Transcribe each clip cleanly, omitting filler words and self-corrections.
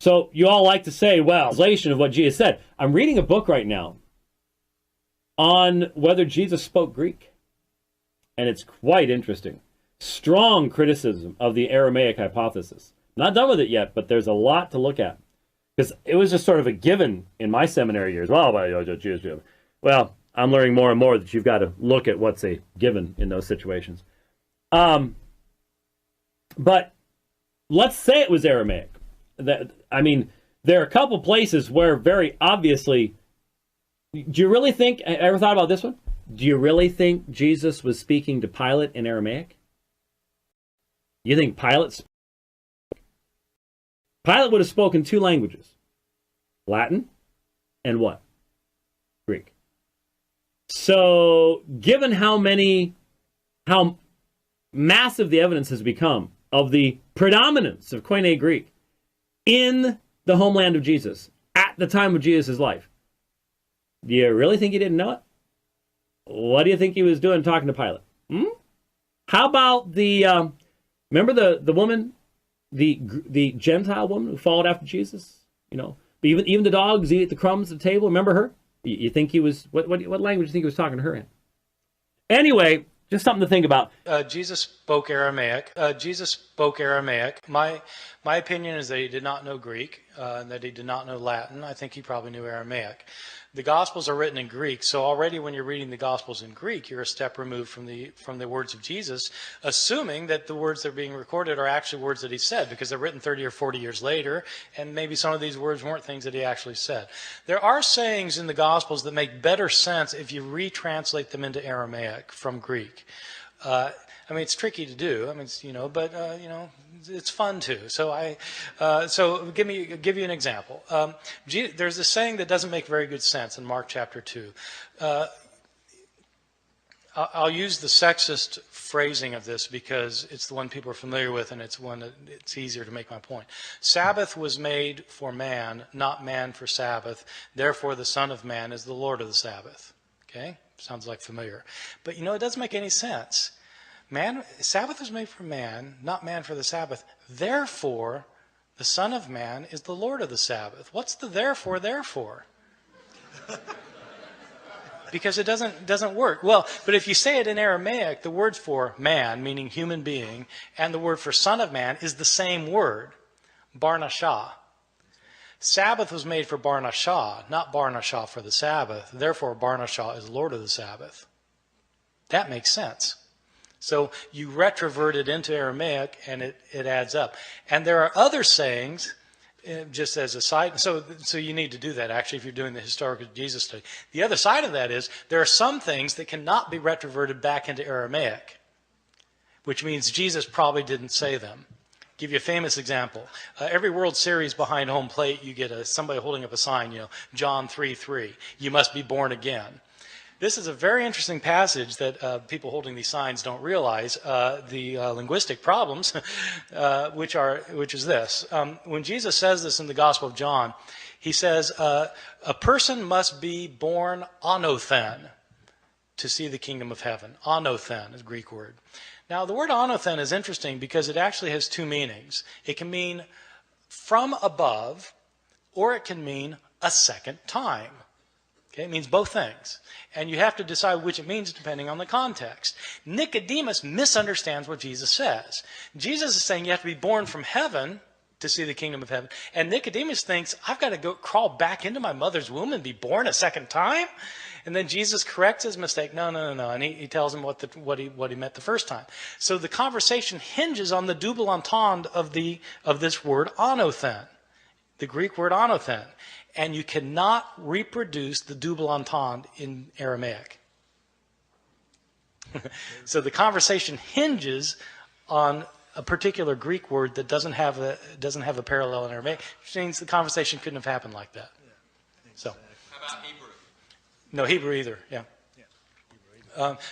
So you all like to say, well, translation of what Jesus said. I'm reading a book right now on whether Jesus spoke Greek. And it's quite interesting. Strong criticism of the Aramaic hypothesis. Not done with it yet, but there's a lot to look at. Because it was just sort of a given in my seminary years. Well, I'm learning more and more that you've got to look at what's a given in those situations. But let's say it was Aramaic. I mean, there are a couple places where very obviously, do you really think, ever thought about this one? Do you really think Jesus was speaking to Pilate in Aramaic? You think Pilate would have spoken two languages, Latin and what? Greek. So, given how massive the evidence has become of the predominance of Koine Greek in the homeland of Jesus at the time of Jesus' life, do you really think he didn't know it? What do you think he was doing talking to Pilate? How about the, remember the woman, the Gentile woman who followed after Jesus? You know, even the dogs eat the crumbs at the table. Remember her? You think he was, what language do you think he was talking to her in? Anyway, just something to think about. Jesus spoke Aramaic. My opinion is that he did not know Greek, and that he did not know Latin. I think he probably knew Aramaic. The Gospels are written in Greek, so already when you're reading the Gospels in Greek, you're a step removed from the words of Jesus, assuming that the words that are being recorded are actually words that he said, because they're written 30 or 40 years later, and maybe some of these words weren't things that he actually said. There are sayings in the Gospels that make better sense if you retranslate them into Aramaic from Greek. I mean, it's tricky to do. I mean, but it's fun too. So so give you an example. There's a saying that doesn't make very good sense in Mark chapter 2. I'll use the sexist phrasing of this because it's the one people are familiar with, and it's one that it's easier to make my point. Sabbath was made for man, not man for Sabbath. Therefore, the Son of Man is the Lord of the Sabbath. Okay, sounds like familiar, but it doesn't make any sense. Sabbath was made for man, not man for the Sabbath. Therefore, the Son of Man is the Lord of the Sabbath. What's the therefore? Because it doesn't work. Well, but if you say it in Aramaic, the word for man, meaning human being, and the word for Son of Man is the same word, Barnashah. Sabbath was made for Barnashah, not Barnashah for the Sabbath. Therefore, Barnashah is Lord of the Sabbath. That makes sense. So you retrovert it into Aramaic, and it adds up. And there are other sayings, just as a side, so you need to do that, actually, if you're doing the historical Jesus study. The other side of that is, there are some things that cannot be retroverted back into Aramaic, which means Jesus probably didn't say them. Give you a famous example. Every World Series behind home plate, you get somebody holding up a sign, John 3:3, you must be born again. This is a very interesting passage that people holding these signs don't realize, the linguistic problems, which is this. When Jesus says this in the Gospel of John, he says, a person must be born anothen to see the kingdom of heaven. Anothen is a Greek word. Now, the word anothen is interesting because it actually has two meanings. It can mean from above, or it can mean a second time. Okay, it means both things. And you have to decide which it means depending on the context. Nicodemus misunderstands what Jesus says. Jesus is saying you have to be born from heaven to see the kingdom of heaven. And Nicodemus thinks, I've got to go crawl back into my mother's womb and be born a second time? And then Jesus corrects his mistake. No. And he tells him what he meant the first time. So the conversation hinges on the double entendre of this word anothen, the Greek word anothen. And you cannot reproduce the double entendre in Aramaic. So the conversation hinges on a particular Greek word that doesn't have a parallel in Aramaic, which means the conversation couldn't have happened like that. Yeah, so, how about Hebrew? No Hebrew either. Yeah.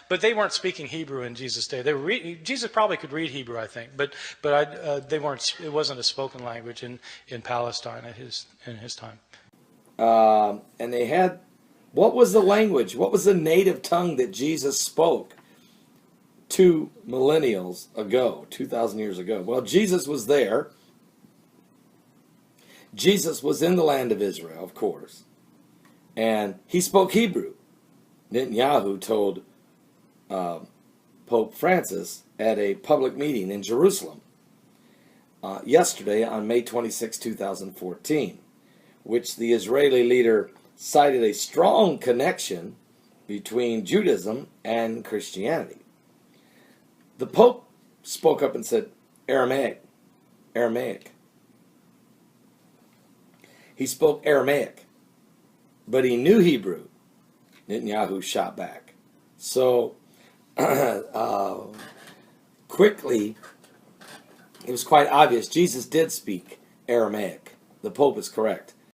But they weren't speaking Hebrew in Jesus' day. Jesus probably could read Hebrew, I think, but they weren't. It wasn't a spoken language in Palestine in his time. And they had, what was the language? What was the native tongue that Jesus spoke 2 millennials ago, 2,000 years ago? Well, Jesus was there. Jesus was in the land of Israel, of course, and he spoke Hebrew. Netanyahu told Pope Francis at a public meeting in Jerusalem yesterday on May 26, 2014, which the Israeli leader cited a strong connection between Judaism and Christianity. The Pope spoke up and said, Aramaic. He spoke Aramaic, but he knew Hebrew. Netanyahu shot back. So quickly, it was quite obvious Jesus did speak Aramaic. The Pope is correct.